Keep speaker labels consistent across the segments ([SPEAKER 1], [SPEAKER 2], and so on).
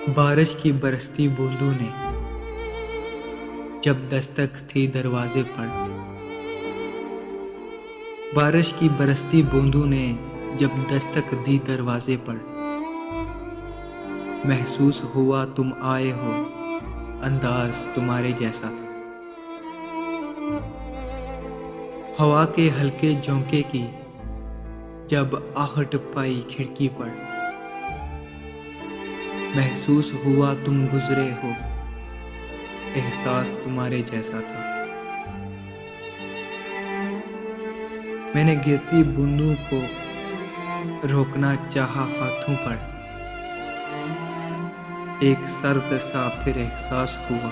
[SPEAKER 1] बारिश की बरसती बूंदों ने जब दस्तक थी दरवाजे पर। बारिश की बरसती बूंदों ने जब दस्तक दी दरवाजे पर। महसूस हुआ तुम आए हो, अंदाज तुम्हारे जैसा था। हवा के हल्के झोंके की जब आहट पाई खिड़की पर। महसूस हुआ तुम गुजरे हो, एहसास तुम्हारे जैसा था। मैंने गिरती बूंदों को रोकना चाहा हाथों पर। एक सर्द सा फिर एहसास हुआ,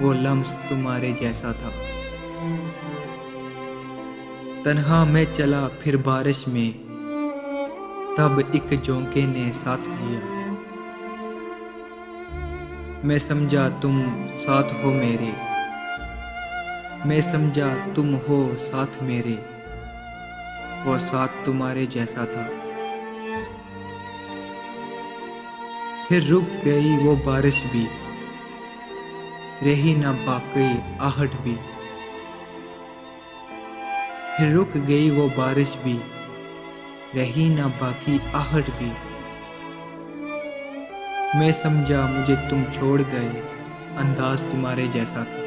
[SPEAKER 1] वो लम्स तुम्हारे जैसा था। तन्हा मैं चला फिर बारिश में, तब एक झोंके ने साथ दिया। मैं समझा तुम साथ हो मेरे, मैं समझा तुम हो साथ मेरे, वो साथ तुम्हारे जैसा था। फिर रुक गई वो बारिश भी, रही ना बाकी आहट भी। फिर रुक गई वो बारिश भी, रही ना बाकी आहट भी। मैं समझा मुझे तुम छोड़ गए, अंदाज तुम्हारे जैसा था।